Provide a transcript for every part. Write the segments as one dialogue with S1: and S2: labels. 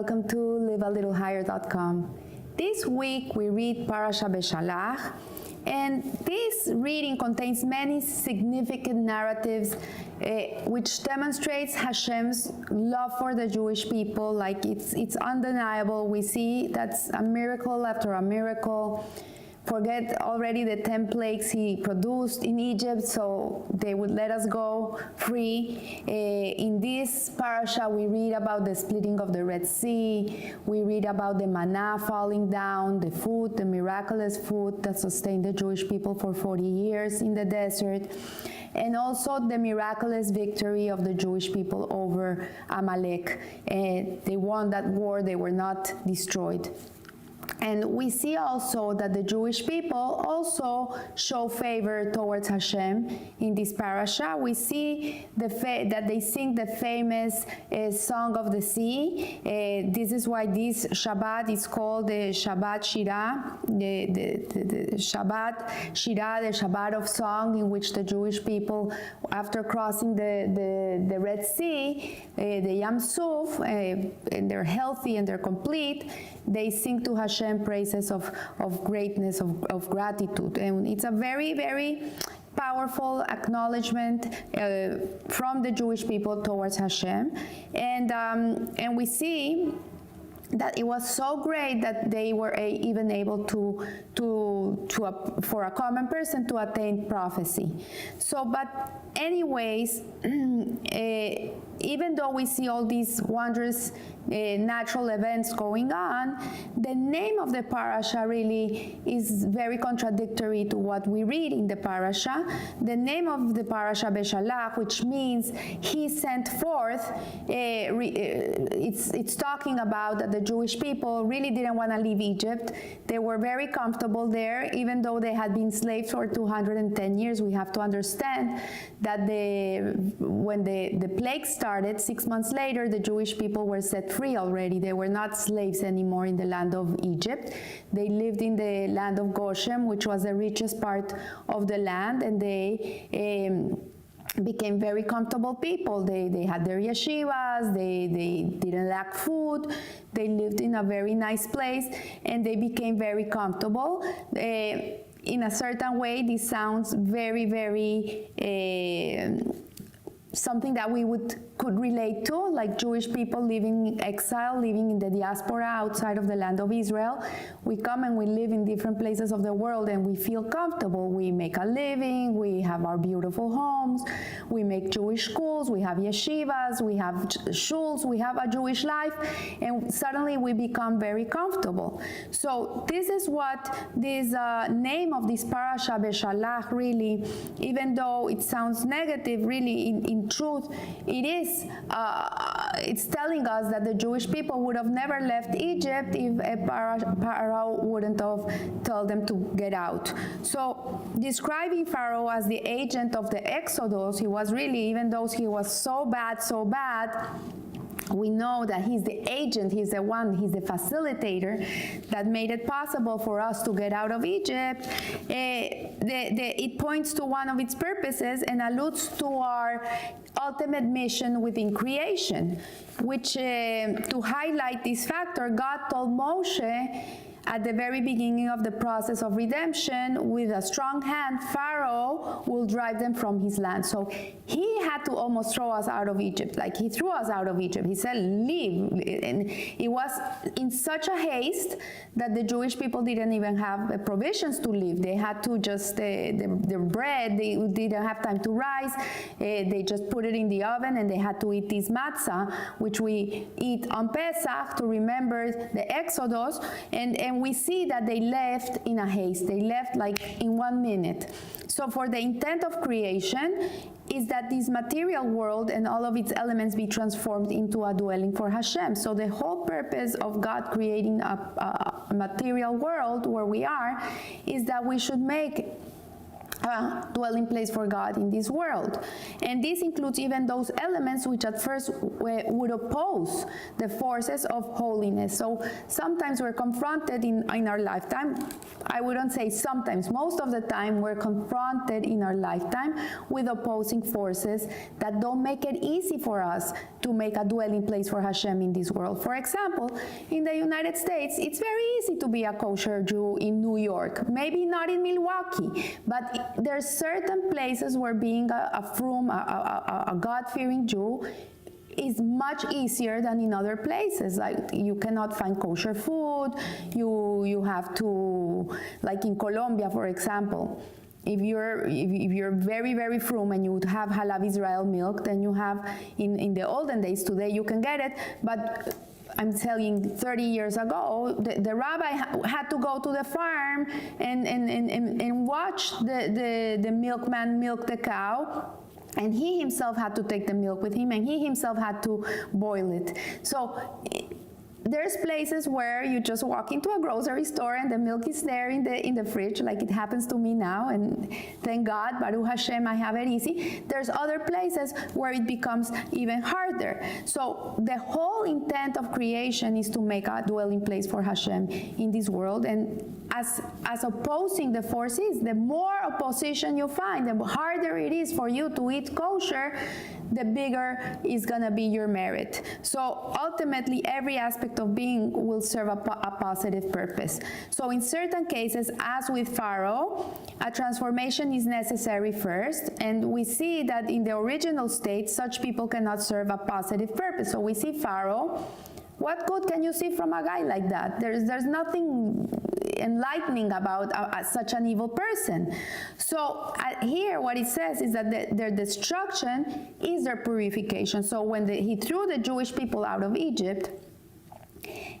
S1: welcome to livealittlehigher.com. This week we read Parasha Beshallach, and this reading contains many significant narratives which demonstrates Hashem's love for the Jewish people. Like it's undeniable. We see that's a miracle after a miracle. Forget already the 10 plagues he produced in Egypt, so they would let us go free. In this parasha, we read about the splitting of the Red Sea. We read about the manna falling down, the food, the miraculous food that sustained the Jewish people for 40 years in the desert, and also the miraculous victory of the Jewish people over Amalek. They won that war, they were not destroyed. And we see also that the Jewish people also show favor towards Hashem in this parasha. We see that they sing the famous Song of the Sea. This is why this Shabbat is called the Shabbat Shirah, the Shabbat Shirah, the Shabbat of Song, in which the Jewish people, after crossing the Red Sea, the Yam Suf, and they're healthy and they're complete, they sing to Hashem praises of greatness, of gratitude. And it's a very, very powerful acknowledgement from the Jewish people towards Hashem. And we see that it was so great that they were even able for a common person to attain prophecy. So, but anyways, even though we see all these wondrous natural events going on, the name of the parasha really is very contradictory to what we read in the parasha. The name of the parasha Beshallach, which means he sent forth, it's talking about that the Jewish people really didn't want to leave Egypt. They were very comfortable there, even though they had been slaves for 210 years. We have to understand that when the plague started, 6 months later, the Jewish people were set free already. They were not slaves anymore in the land of Egypt. They lived in the land of Goshen, which was the richest part of the land, and they became very comfortable people. They had their yeshivas, they didn't lack food, they lived in a very nice place, and they became very comfortable. In a certain way, this sounds very, very something that we could relate to, like Jewish people living in exile, living in the diaspora outside of the land of Israel. We come and we live in different places of the world and we feel comfortable. We make a living, we have our beautiful homes, we make Jewish schools, we have yeshivas, we have shuls, we have a Jewish life, and suddenly we become very comfortable. So this is what this name of this parasha Beshallach really, even though it sounds negative, really in truth, it is. It's telling us that the Jewish people would have never left Egypt if a Pharaoh wouldn't have told them to get out. So describing Pharaoh as the agent of the Exodus, he was really, even though he was so bad, we know that he's the agent, he's the facilitator that made it possible for us to get out of Egypt. It points to one of its purposes and alludes to our ultimate mission within creation, which to highlight this factor, God told Moshe at the very beginning of the process of redemption, with a strong hand, Pharaoh will drive them from his land. So he had to almost throw us out of Egypt. Like he threw us out of Egypt. He said, leave. And it was in such a haste that the Jewish people didn't even have provisions to leave. They had to just, the bread, they didn't have time to rise. They just put it in the oven and they had to eat this matzah, which we eat on Pesach to remember the Exodus. And we see that they left in a haste. They left like in 1 minute. So for the intent of creation is that this material world and all of its elements be transformed into a dwelling for Hashem. So the whole purpose of God creating a material world where we are is that we should make a dwelling place for God in this world. And this includes even those elements which at first would oppose the forces of holiness. So sometimes we're confronted in our lifetime, I wouldn't say sometimes, most of the time we're confronted in our lifetime with opposing forces that don't make it easy for us to make a dwelling place for Hashem in this world. For example, in the United States, it's very easy to be a kosher Jew in New York, maybe not in Milwaukee, but there's certain places where being a God-fearing Jew is much easier than in other places. Like you cannot find kosher food, you have to, like in Colombia, for example, if you're very, very frum and you have Halab Israel milk, then you have, in the olden days, today you can get it, but I'm telling 30 years ago, the rabbi had to go to the farm and watch the milkman milk the cow, and he himself had to take the milk with him, and he himself had to boil it. So there's places where you just walk into a grocery store and the milk is there in the fridge, like it happens to me now, and thank God, Baruch Hashem, I have it easy. There's other places where it becomes even harder. So the whole intent of creation is to make a dwelling place for Hashem in this world, and as opposing the forces, the more opposition you find, the harder it is for you to eat kosher, the bigger is gonna be your merit. So ultimately, every aspect of being will serve a positive purpose. So in certain cases, as with Pharaoh, a transformation is necessary first, and we see that in the original state, such people cannot serve a positive purpose. So we see Pharaoh. What good can you see from a guy like that? There's nothing enlightening about such an evil person. So here what it says is that their destruction is their purification. So when he threw the Jewish people out of Egypt,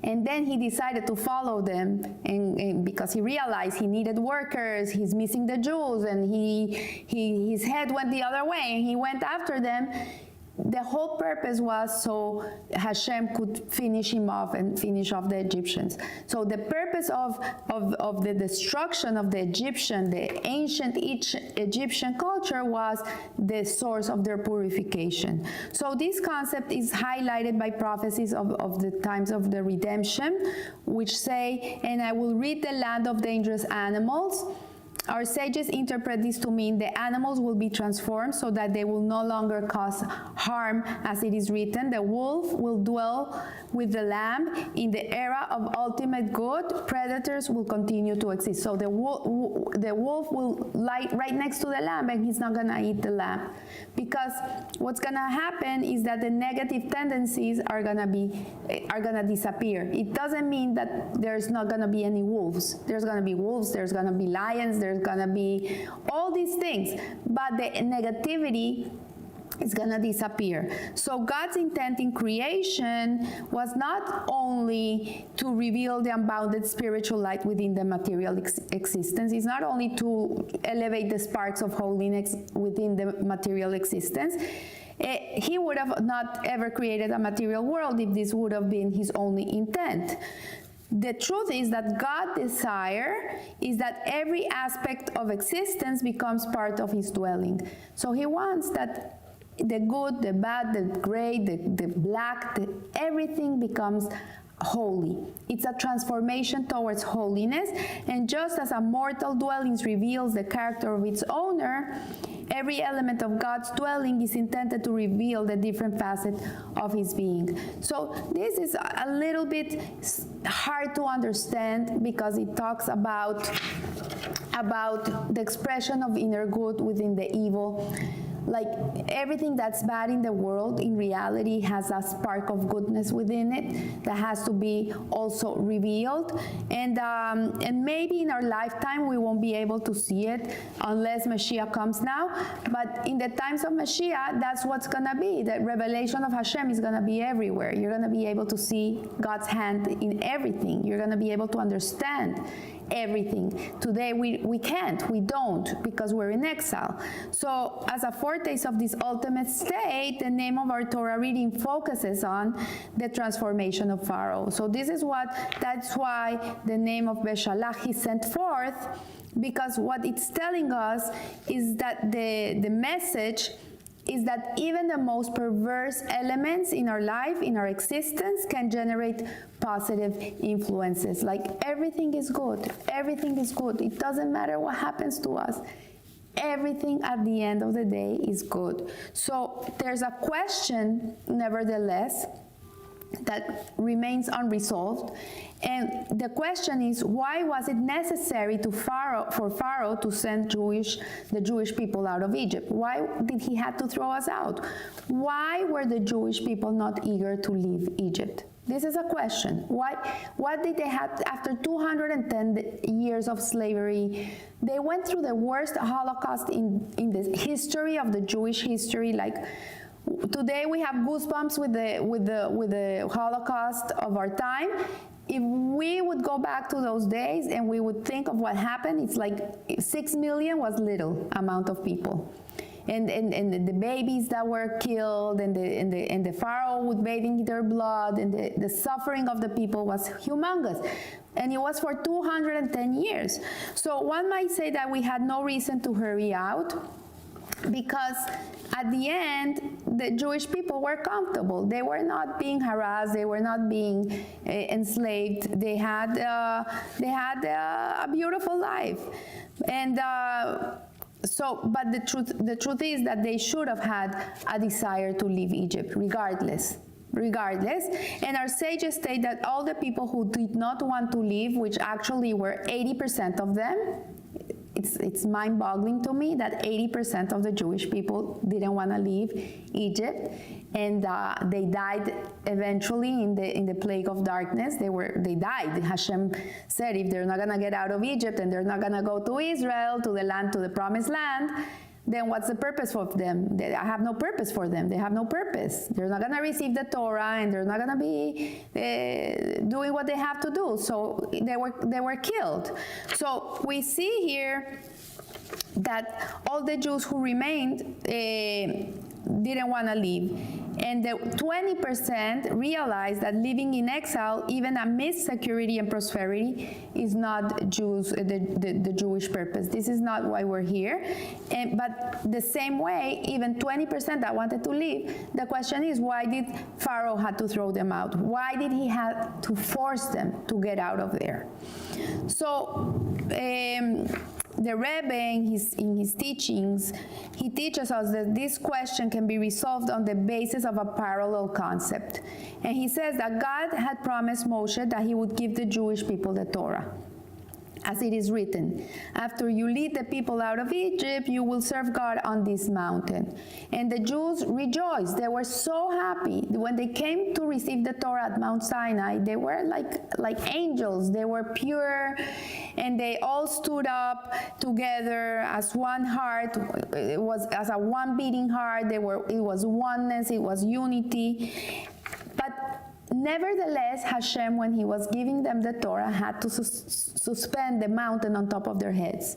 S1: and then he decided to follow them, and because he realized he needed workers, he's missing the Jews, and his head went the other way, and he went after them. The whole purpose was so Hashem could finish him off and finish off the Egyptians. So the purpose of the destruction of the ancient Egyptian culture was the source of their purification. So this concept is highlighted by prophecies of the times of the redemption, which say, "And I will rid the land of dangerous animals." Our sages interpret this to mean the animals will be transformed so that they will no longer cause harm, as it is written, "The wolf will dwell with the lamb. In the era of ultimate good, predators will continue to exist." So the wolf will lie right next to the lamb, and he's not gonna eat the lamb, because what's gonna happen is that the negative tendencies are gonna disappear. It doesn't mean that there's not gonna be any wolves. There's gonna be wolves. There's gonna be lions. There's gonna be all these things, but the negativity is gonna disappear. So God's intent in creation was not only to reveal the unbounded spiritual light within the material existence. It's not only to elevate the sparks of holiness within the material existence. He would have not ever created a material world if this would have been his only intent. The truth is that God's desire is that every aspect of existence becomes part of his dwelling. So he wants that the good, the bad, the gray, the black, everything becomes holy. It's a transformation towards holiness, and just as a mortal dwelling reveals the character of its owner, every element of God's dwelling is intended to reveal the different facets of his being. So this is a little bit hard to understand, because it talks about the expression of inner good within the evil. Like everything that's bad in the world, in reality, has a spark of goodness within it that has to be also revealed. And maybe in our lifetime we won't be able to see it unless Mashiach comes now. But in the times of Mashiach, that's what's gonna be. The revelation of Hashem is gonna be everywhere. You're gonna be able to see God's hand in everything. You're gonna be able to understand everything. Today we can't, we don't, because we're in exile. So as a foretaste of this ultimate state, the name of our Torah reading focuses on the transformation of Pharaoh. So that's why the name of Beshallach is sent forth, because what it's telling us is that the message is that even the most perverse elements in our life, in our existence, can generate positive influences. Like everything is good. Everything is good. It doesn't matter what happens to us. Everything at the end of the day is good. So there's a question, nevertheless, that remains unresolved. And the question is, why was it necessary for Pharaoh to send the Jewish people out of Egypt? Why did he have to throw us out? Why were the Jewish people not eager to leave Egypt? This is a question. What did they have after 210 years of slavery? They went through the worst Holocaust in the history of the Jewish history. Like, today we have goosebumps with the Holocaust of our time. If we would go back to those days and we would think of what happened, it's like 6 million was little amount of people. And the babies that were killed, and the Pharaoh would bathe in their blood, and the suffering of the people was humongous. And it was for 210 years. So one might say that we had no reason to hurry out, because at the end, the Jewish people were comfortable. They were not being harassed. They were not being enslaved. They had a beautiful life. And but the truth is that they should have had a desire to leave Egypt, regardless. And our sages state that all the people who did not want to leave, which actually were 80% of them, it's mind-boggling to me that 80% of the Jewish people didn't want to leave Egypt, and they died eventually in the plague of darkness. They died. Hashem said, if they're not going to get out of Egypt and they're not going to go to Israel, to the promised land, then what's the purpose of them? I have no purpose for them. They have no purpose. They're not going to receive the Torah, and they're not going to be doing what they have to do. So they were killed. So we see here that all the Jews who remained didn't want to leave. And the 20% realized that living in exile, even amidst security and prosperity, is not the Jewish purpose. This is not why we're here. But the same way, even 20% that wanted to leave, the question is, why did Pharaoh have to throw them out? Why did he have to force them to get out of there? So the Rebbe, in his teachings, he teaches us that this question can be resolved on the basis of a parallel concept. And he says that God had promised Moshe that he would give the Jewish people the Torah. As it is written, after you lead the people out of Egypt, you will serve God on this mountain. And the Jews rejoiced. They were so happy. When they came to receive the Torah at Mount Sinai, they were like angels. They were pure, and they all stood up together as one heart. It was as a one beating heart. It was oneness. It was unity. But nevertheless, Hashem, when he was giving them the Torah, had to suspend the mountain on top of their heads.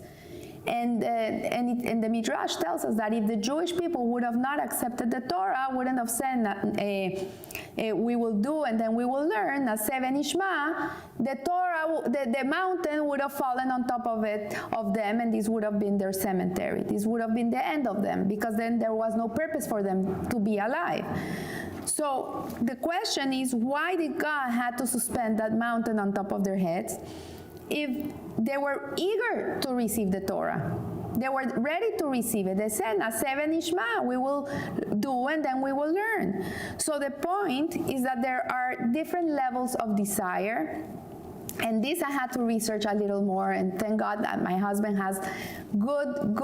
S1: And the Midrash tells us that if the Jewish people would have not accepted the Torah, wouldn't have said that we will do and then we will learn, Naseh v'nishma, the mountain would have fallen on top of them, and this would have been their cemetery. This would have been the end of them, because then there was no purpose for them to be alive. So the question is, why did God have to suspend that mountain on top of their heads if they were eager to receive the Torah? They were ready to receive it. They said, Naseh v'nishma, we will do and then we will learn. So the point is that there are different levels of desire. And this I had to research a little more, and thank God that my husband has good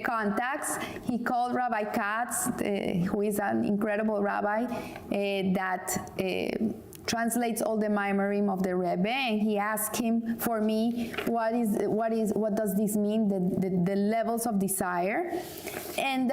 S1: contacts. He called Rabbi Katz, who is an incredible rabbi, that translates all the Maimarim of the Rebbe, and he asked him for me, what does this mean, the levels of desire? And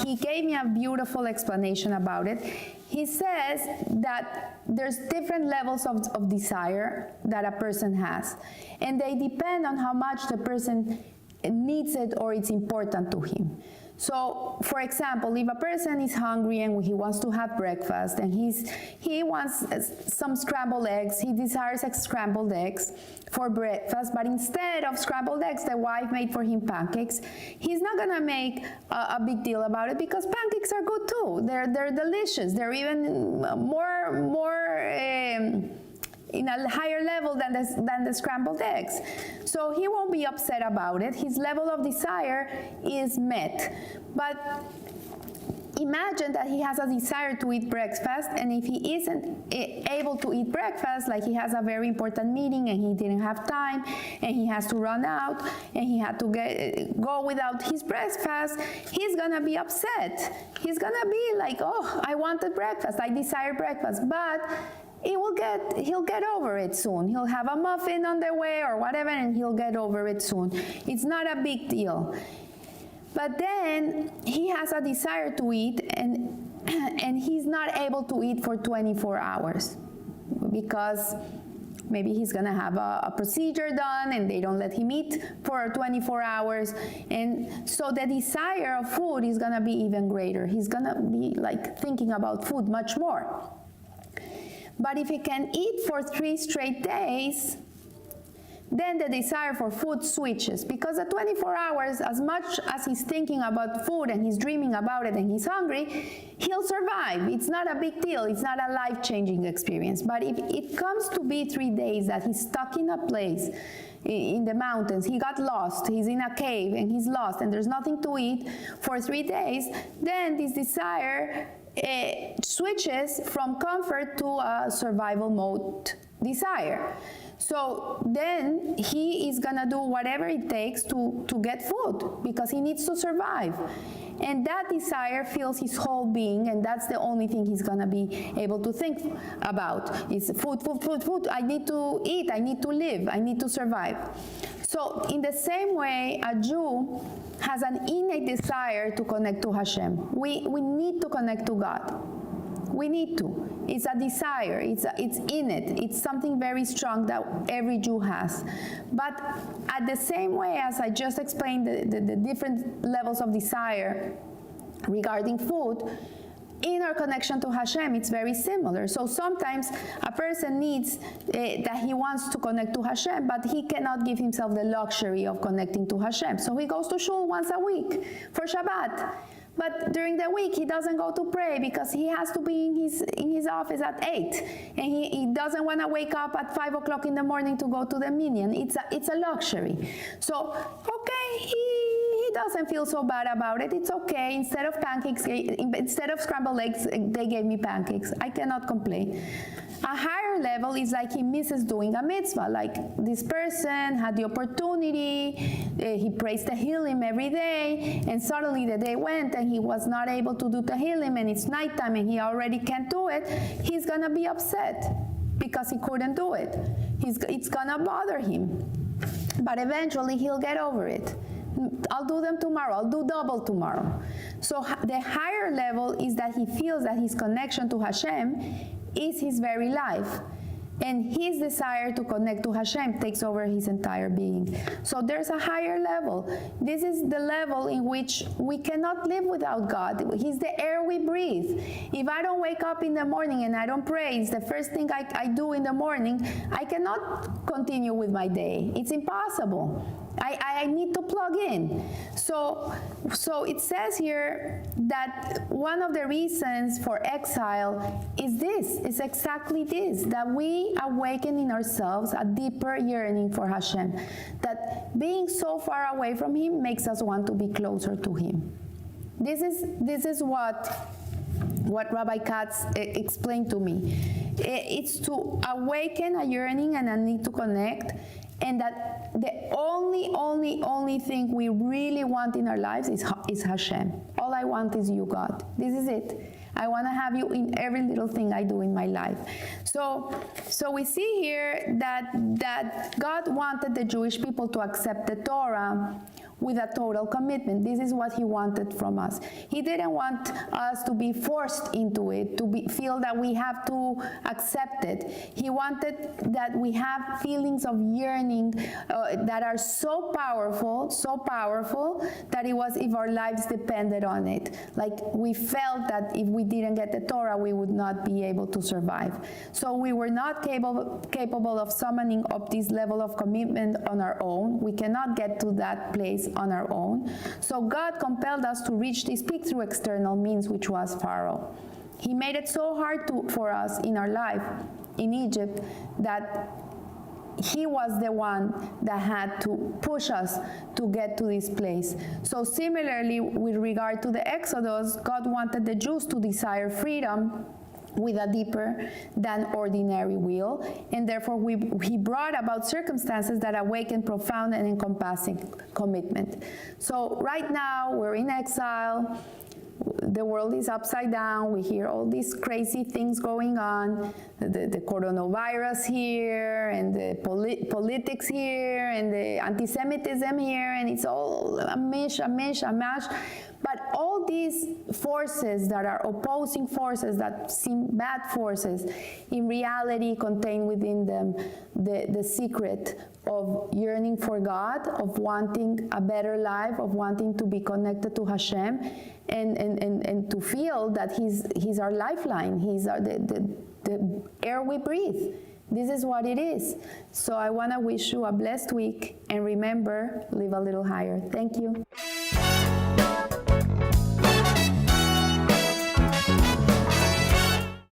S1: he gave me a beautiful explanation about it. He says that there's different levels of desire that a person has, and they depend on how much the person needs it or it's important to him. So, for example, if a person is hungry and he wants to have breakfast and he wants some scrambled eggs, he desires scrambled eggs for breakfast, but instead of scrambled eggs, the wife made for him pancakes, he's not gonna make a big deal about it because pancakes are good too. They're delicious. They're even more in a higher level than the scrambled eggs. So he won't be upset about it. His level of desire is met. But imagine that he has a desire to eat breakfast, and if he isn't able to eat breakfast, like he has a very important meeting and he didn't have time and he has to run out and he had to go without his breakfast, he's gonna be upset. He's gonna be like, oh, I wanted breakfast, I desire breakfast, but he'll get over it soon. He'll have a muffin on the way or whatever, and he'll get over it soon. It's not a big deal. But then he has a desire to eat, and he's not able to eat for 24 hours because maybe he's gonna have a procedure done and they don't let him eat for 24 hours. And so the desire of food is gonna be even greater. He's gonna be like thinking about food much more. But if he can eat for 3 straight days, then the desire for food switches, because the 24 hours, as much as he's thinking about food and he's dreaming about it and he's hungry, he'll survive. It's not a big deal. It's not a life-changing experience. But if it comes to be 3 days that he's stuck in a place in the mountains, he got lost, he's in a cave and he's lost and there's nothing to eat for 3 days, then this desire switches from comfort to a survival mode desire. So then he is gonna do whatever it takes to get food because he needs to survive. And that desire fills his whole being, and that's the only thing he's gonna be able to think about is food, food, food, food. I need to eat, I need to live, I need to survive. So in the same way, a Jew has an innate desire to connect to Hashem. We need to connect to God. We need to. It's a desire. It's innate. It's something very strong that every Jew has. But at the same way as I just explained the different levels of desire regarding food, in our connection to Hashem, it's very similar. So sometimes a person needs that he wants to connect to Hashem, but he cannot give himself the luxury of connecting to Hashem. So he goes to shul once a week for Shabbat. But during the week, he doesn't go to pray because he has to be in his office at 8. And he doesn't want to wake up at 5 o'clock in the morning to go to the minyan. It's a luxury. So, okay, he doesn't feel so bad about it. It's okay. Instead of pancakes, instead of scrambled eggs, they gave me pancakes. I cannot complain. A higher level is like he misses doing a mitzvah. Like this person had the opportunity, he prays Tehillim every day, and suddenly the day went and he was not able to do Tehillim, and it's nighttime and he already can't do it. He's gonna be upset because he couldn't do it. It's gonna bother him. But eventually he'll get over it. I'll do them tomorrow. I'll do double tomorrow. So the higher level is that he feels that his connection to Hashem is his very life. And his desire to connect to Hashem takes over his entire being. So there's a higher level. This is the level in which we cannot live without God. He's the air we breathe. If I don't wake up in the morning and I don't pray, it's the first thing I do in the morning, I cannot continue with my day. It's impossible. I need to plug in. So it says here that one of the reasons for exile is exactly this, that we awaken in ourselves a deeper yearning for Hashem, that being so far away from Him makes us want to be closer to Him. This is what Rabbi Katz explained to me. It's to awaken a yearning and a need to connect, and that the only thing we really want in our lives is Hashem. All I want is you, God. This is it. I want to have you in every little thing I do in my life. So we see here that God wanted the Jewish people to accept the Torah with a total commitment. This is what he wanted from us. He didn't want us to be forced into it, to feel that we have to accept it. He wanted that we have feelings of yearning that are so powerful, that it was if our lives depended on it. Like we felt that if we didn't get the Torah, we would not be able to survive. So we were not capable of summoning up this level of commitment on our own. We cannot get to that place on our own. So God compelled us to reach this peak through external means, which was Pharaoh. He made it so hard for us in our life in Egypt that he was the one that had to push us to get to this place. So similarly, with regard to the Exodus, God wanted the Jews to desire freedom with a deeper than ordinary will, and therefore he brought about circumstances that awakened profound and encompassing commitment. So right now we're in exile, the world is upside down, we hear all these crazy things going on, the coronavirus here, and the politics here, and the anti-Semitism here, and it's all a mash. But all these forces that are opposing forces, that seem bad forces, in reality contain within them the secret of yearning for God, of wanting a better life, of wanting to be connected to Hashem, and to feel that He's our lifeline, He's the air we breathe. This is what it is. So I want to wish you a blessed week, and remember, live a little higher. Thank you.